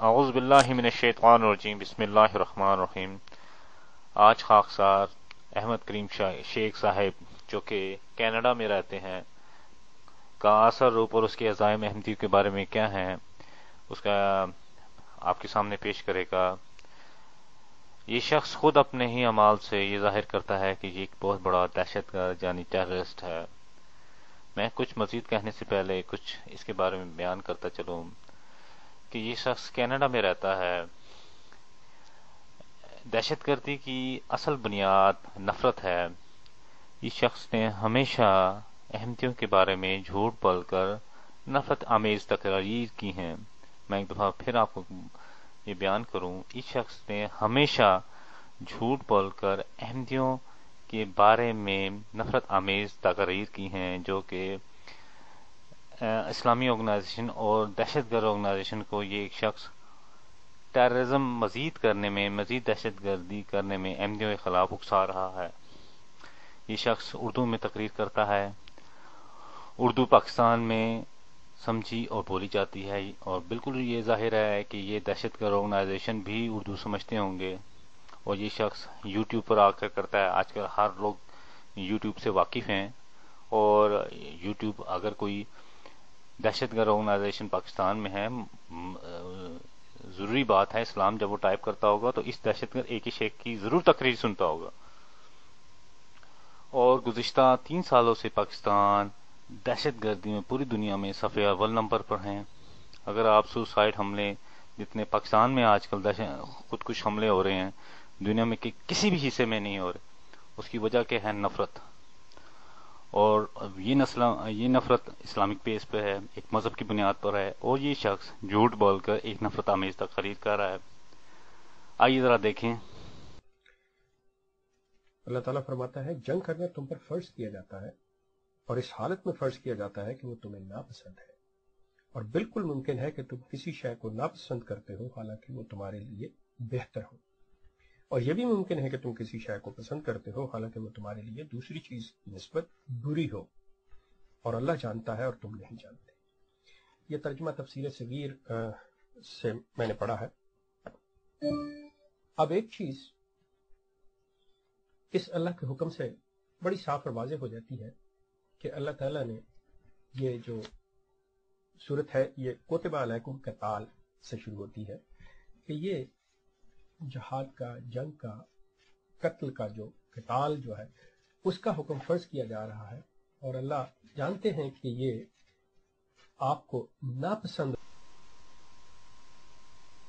اعوذ باللہ من الشیطان الرجیم بسم اللہ الرحمن الرحیم۔ آج خاکسار احمد کریم شیخ صاحب جو کہ کینیڈا میں رہتے ہیں کا اثر روپ اور اس کے عزائم احمدی کے بارے میں کیا ہیں اس کا آپ کے سامنے پیش کرے گا۔ یہ شخص خود اپنے ہی اعمال سے یہ ظاہر کرتا ہے کہ یہ ایک بہت بڑا دہشت گرد یعنی ٹیررسٹ ہے۔ میں کچھ مزید کہنے سے پہلے کچھ اس کے بارے میں بیان کرتا چلوں کہ یہ شخص کینیڈا میں رہتا ہے۔ دہشت گردی کی اصل بنیاد نفرت ہے۔ اس شخص نے ہمیشہ احمدیوں کے بارے میں جھوٹ بول کر نفرت آمیز تقاریر کی ہیں۔ میں ایک دفعہ پھر آپ کو یہ بیان کروں، اس شخص نے ہمیشہ جھوٹ بول کر احمدیوں کے بارے میں نفرت آمیز تقاریر کی ہیں جو کہ اسلامی آرگنائزیشن اور دہشت گرد آرگنائزیشن کو یہ ایک شخص ٹیررزم مزید کرنے میں، مزید دہشت گردی کرنے میں احمدیوں کے خلاف اکسا رہا ہے۔ یہ شخص اردو میں تقریر کرتا ہے۔ اردو پاکستان میں سمجھی اور بولی جاتی ہے اور بالکل یہ ظاہر ہے کہ یہ دہشت گرد آرگنائزیشن بھی اردو سمجھتے ہوں گے، اور یہ شخص یوٹیوب پر آ کر کرتا ہے۔ آج کل ہر لوگ یوٹیوب سے واقف ہیں، اور یوٹیوب اگر کوئی دہشت گرد آرگنائزیشن پاکستان میں ہے، ضروری بات ہے اسلام جب وہ ٹائپ کرتا ہوگا تو اس دہشت گرد ایک ہی شیخ کی ضرور تقریر سنتا ہوگا۔ اور گزشتہ 3 سالوں سے پاکستان دہشت گردی میں پوری دنیا میں صفحے اول نمبر پر ہیں۔ اگر آپ سوسائڈ حملے جتنے پاکستان میں آج کل خودکش حملے ہو رہے ہیں، دنیا میں کسی بھی حصے میں نہیں ہو رہے، اس کی وجہ کیا ہے؟ نفرت۔ اور یہ نفرت اسلامک بیس پہ ہے، ایک مذہب کی بنیاد پر ہے، اور یہ شخص جھوٹ بول کر ایک نفرت آمیز تقریر کر رہا ہے۔ آئیے ذرا دیکھیں۔ اللہ تعالیٰ فرماتا ہے جنگ کرنا تم پر فرض کیا جاتا ہے، اور اس حالت میں فرض کیا جاتا ہے کہ وہ تمہیں ناپسند ہے، اور بالکل ممکن ہے کہ تم کسی شے کو ناپسند کرتے ہو حالانکہ وہ تمہارے لیے بہتر ہو، اور یہ بھی ممکن ہے کہ تم کسی شے کو پسند کرتے ہو حالانکہ وہ تمہارے لیے دوسری چیز کی نسبت بری ہو، اور اللہ جانتا ہے اور تم نہیں جانتے۔ یہ ترجمہ تفسیر صغیر سے میں نے پڑھا ہے۔ اب ایک چیز اس اللہ کے حکم سے بڑی صاف اور واضح ہو جاتی ہے کہ اللہ تعالیٰ نے یہ جو صورت ہے، یہ کوتب علیکم قتال سے شروع ہوتی ہے کہ یہ جہاد کا، جنگ کا، قتل کا جو قتال جو ہے اس کا حکم فرض کیا جا رہا ہے، اور اللہ جانتے ہیں کہ یہ آپ کو ناپسند۔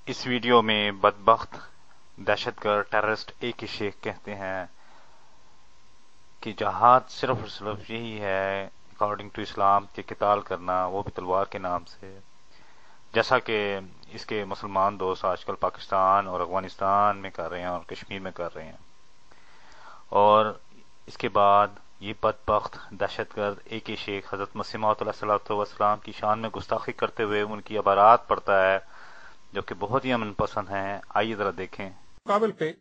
اس ویڈیو میں بدبخت دہشت گرد ٹیررسٹ ایک ہی شیخ کہتے ہیں کہ جہاد صرف اور صرف یہی ہے اکارڈنگ ٹو اسلام کہ قتال کرنا، وہ بھی تلوار کے نام سے، جیسا کہ اس کے مسلمان دوست آج کل پاکستان اور افغانستان میں کر رہے ہیں اور کشمیر میں کر رہے ہیں۔ اور اس کے بعد یہ بدبخت دہشت گرد ایک ہی شیخ حضرت مسیح موعود علیہ الصلوۃ والسلام کی شان میں گستاخی کرتے ہوئے ان کی عبارات پڑھتا ہے جو کہ بہت ہی امن پسند ہیں۔ آئیے ذرا دیکھیں۔ مقابل پہ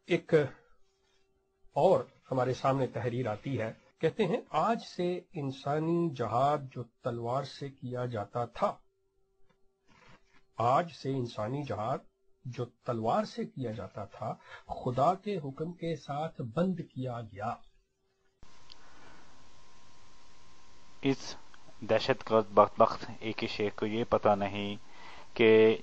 ایک اور ہمارے سامنے تحریر آتی ہے، کہتے ہیں آج سے انسانی جہاد جو تلوار سے کیا جاتا تھا، آج سے انسانی جہاد جو تلوار سے کیا جاتا تھا خدا کے حکم کے ساتھ بند کیا گیا۔ اس دہشت گرد بدبخت ایک ہی شیخ کو یہ پتہ نہیں کہ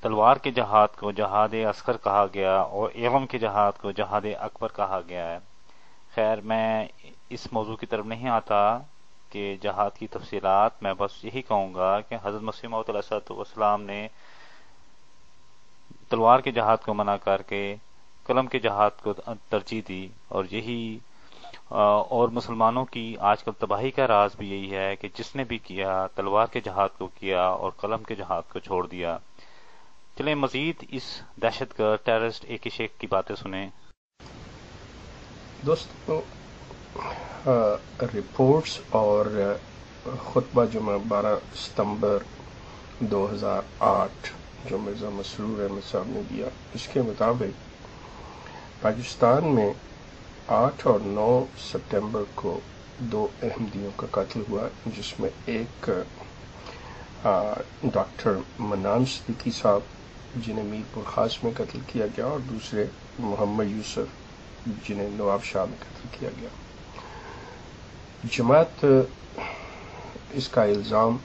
تلوار کے جہاد کو جہاد اصغر کہا گیا اور ایغم کے جہاد کو جہاد اکبر کہا گیا ہے۔ خیر، میں اس موضوع کی طرف نہیں آتا کہ جہاد کی تفصیلات، میں بس یہی کہوں گا کہ حضرت مسیح موعود علیہ السلام نے تلوار کے جہاد کو منع کر کے قلم کے جہاد کو ترجیح دی، اور یہی اور مسلمانوں کی آج کل تباہی کا راز بھی یہی ہے کہ جس نے بھی کیا تلوار کے جہاد کو کیا اور قلم کے جہاد کو چھوڑ دیا۔ چلیں مزید اس دہشت گرد ٹیررسٹ ایک ہی شیخ کی باتیں سنیں۔ دوستو، رپورٹس اور خطبہ جمعہ 12 ستمبر 2008 جو مرزا مسرور احمد صاحب نے دیا، اس کے مطابق پاکستان میں 8 اور 9 ستمبر کو 2 احمدیوں کا قتل ہوا، جس میں ایک ڈاکٹر منان صدیقی صاحب جنہیں میرپور خاص میں قتل کیا گیا، اور دوسرے محمد یوسف جنہیں نواب شاہ میں قتل کیا گیا۔ جماعت اس کا الزام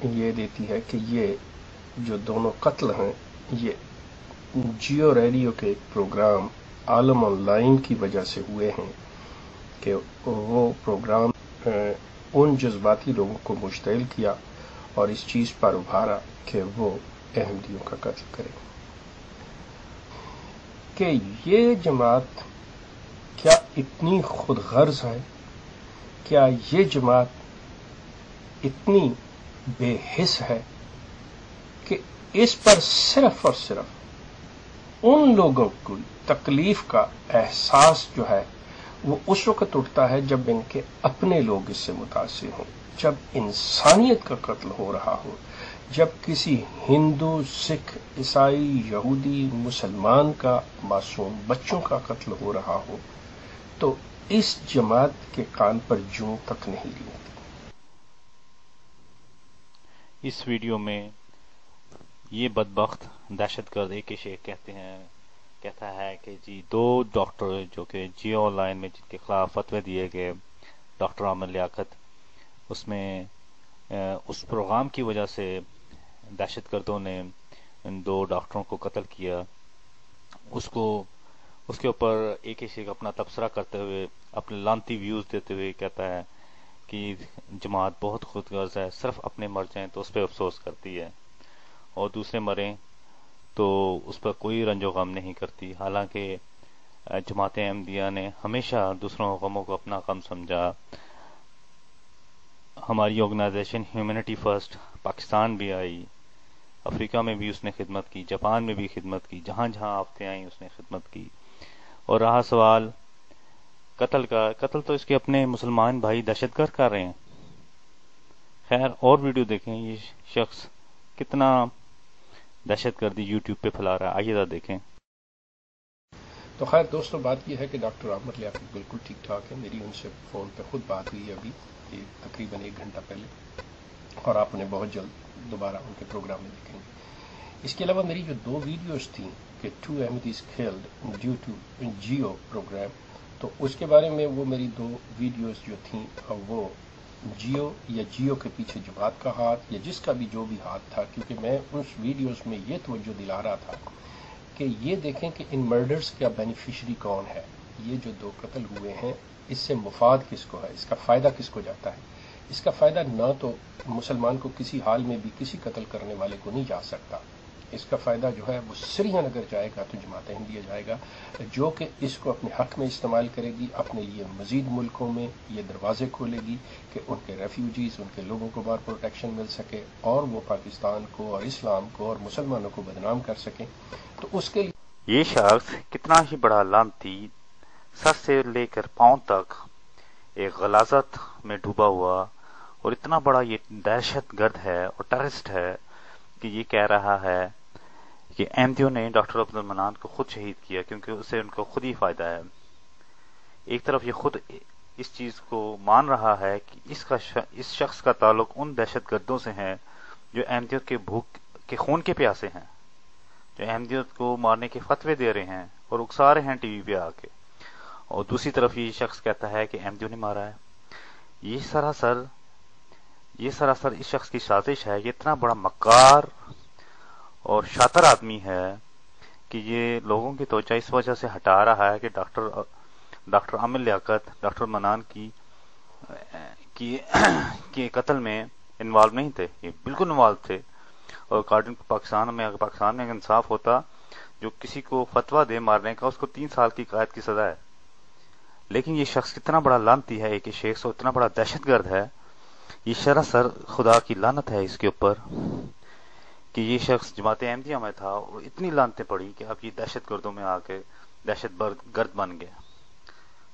یہ دیتی ہے کہ یہ جو دونوں قتل ہیں یہ جیو ریڈیو کے ایک پروگرام عالم آن لائن کی وجہ سے ہوئے ہیں، کہ وہ پروگرام ان جذباتی لوگوں کو مشتعل کیا اور اس چیز پر ابھارا کہ وہ احمدیوں کا قتل کریں۔ کہ یہ جماعت کیا اتنی خود غرض ہے؟ کیا یہ جماعت اتنی بے حس ہے کہ اس پر صرف اور صرف ان لوگوں کو تکلیف کا احساس جو ہے وہ اس وقت اٹھتا ہے جب ان کے اپنے لوگ اس سے متاثر ہوں، جب انسانیت کا قتل ہو رہا ہو، جب کسی ہندو، سکھ، عیسائی، یہودی، مسلمان کا، معصوم بچوں کا قتل ہو رہا ہو، تو اس جماعت کے کان پر جوں تک نہیں رینگتی۔ اس ویڈیو میں یہ بدبخت دہشت گرد اے کے شیخ کہتا ہے کہ جی 2 ڈاکٹر جو کہ جیو لائن میں جن کے خلاف فتوے دیے گئے، ڈاکٹر عامر لیاقت، اس میں اس پروگرام کی وجہ سے دہشت گردوں نے ان 2 ڈاکٹروں کو قتل کیا۔ اس کے اوپر اے کے شیخ اپنا تبصرہ کرتے ہوئے، اپنے لانتی ویوز دیتے ہوئے کہتا ہے کہ جماعت بہت خود غرض ہے، صرف اپنے مر جائیں تو اس پہ افسوس کرتی ہے اور دوسرے مریں تو اس پر کوئی رنج و غم نہیں کرتی۔ حالانکہ جماعت احمدیہ نے ہمیشہ دوسروں غموں کو اپنا غم سمجھا۔ ہماری آرگنائزیشن ہیومینٹی فرسٹ پاکستان بھی آئی، افریقہ میں بھی اس نے خدمت کی، جاپان میں بھی خدمت کی، جہاں جہاں آفتیں آئیں اس نے خدمت کی۔ اور رہا سوال قتل کا، قتل تو اس کے اپنے مسلمان بھائی دہشت گرد کر رہے ہیں۔ خیر اور ویڈیو دیکھیں، یہ شخص کتنا دہشت گردی یوٹیوب پہ پھیلا رہا ہے، آئیے ذرا دیکھیں۔ تو خیر دوستو، بات یہ ہے کہ ڈاکٹر عامر لیاقت بالکل ٹھیک ٹھاک ہے۔ میری ان سے فون پہ خود بات ہوئی ابھی تقریباً 1 گھنٹہ پہلے، اور آپ انہیں بہت جلد دوبارہ ان کے پروگرام میں دیکھیں گے۔ اس کے علاوہ میری جو 2 ویڈیوز تھیں کہ 2 Ahmadis killed due to Geo programme, تو اس کے بارے میں وہ میری 2 ویڈیوز جو تھیں وہ جیو یا جیو کے پیچھے جماعت کا ہاتھ یا جس کا بھی جو بھی ہاتھ تھا، کیونکہ میں اس ویڈیوز میں یہ توجہ دلا رہا تھا کہ یہ دیکھیں کہ ان مرڈرز کا بینیفیشری کون ہے۔ یہ جو 2 قتل ہوئے ہیں اس سے مفاد کس کو ہے، اس کا فائدہ کس کو جاتا ہے؟ اس کا فائدہ نہ تو مسلمان کو کسی حال میں بھی کسی قتل کرنے والے کو نہیں جا سکتا، اس کا فائدہ جو ہے وہ سری نگر جائے گا تو جماعت احمدیہ جائے گا، جو کہ اس کو اپنے حق میں استعمال کرے گی، اپنے لیے مزید ملکوں میں یہ دروازے کھولے گی کہ ان کے ریفیوجیز، ان کے لوگوں کو باہر پروٹیکشن مل سکے اور وہ پاکستان کو اور اسلام کو اور مسلمانوں کو بدنام کر سکیں۔ تو اس کے لیے یہ شخص کتنا ہی بڑا لعنتی، سر سے لے کر پاؤں تک ایک غلاظت میں ڈوبا ہوا، اور اتنا بڑا یہ دہشت گرد ہے اور ٹیررسٹ ہے کہ یہ کہہ رہا ہے کہ احمدیوں نے ڈاکٹر عبد المنان کو خود شہید کیا کیونکہ اسے ان کو خود ہی فائدہ ہے۔ ایک طرف یہ خود اس چیز کو مان رہا ہے کہ اس شخص کا تعلق ان دہشت گردوں سے ہے جو احمدیوں کے بھوک کے خون کے پیاسے ہیں، جو احمدیوں کو مارنے کے فتوے دے رہے ہیں اور اکسا رہے ہیں ٹی وی پہ آ کے، اور دوسری طرف یہ شخص کہتا ہے کہ احمدیوں نے مارا ہے۔ یہ سراسر اس شخص کی سازش ہے۔ یہ اتنا بڑا مکار اور شاطر آدمی ہے کہ یہ لوگوں کی توجہ اس وجہ سے ہٹا رہا ہے کہ ڈاکٹر عامر لیاقت ڈاکٹر منان کی قتل میں انوالو نہیں تھے، یہ بالکل انوالو تھے۔ اور پاکستان میں اگر انصاف ہوتا، جو کسی کو فتویٰ دے مارنے کا اس کو 3 سال کی قید کی سزا ہے، لیکن یہ شخص کتنا بڑا لعنتی ہے، ایک شیخ اتنا بڑا دہشت گرد ہے، یہ سراسر خدا کی لعنت ہے اس کے اوپر کہ یہ شخص جماعت احمدیہ میں تھا اور اتنی لعنتیں پڑی کہ اب یہ دہشت گردوں میں آ کے دہشت گرد بن گیا۔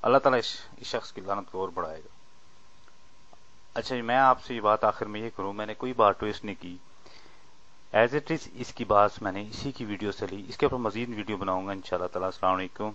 اللہ تعالیٰ اس شخص کی لعنت کو اور بڑھائے گا۔ اچھا میں آپ سے یہ بات آخر میں یہ کروں، میں نے کوئی بات ٹویسٹ نہیں کی، ایز اٹ از اس کی بات میں نے اسی کی ویڈیو سے لی، اس کے اوپر مزید ویڈیو بناؤں گا انشاءاللہ تعالیٰ۔ السلام علیکم۔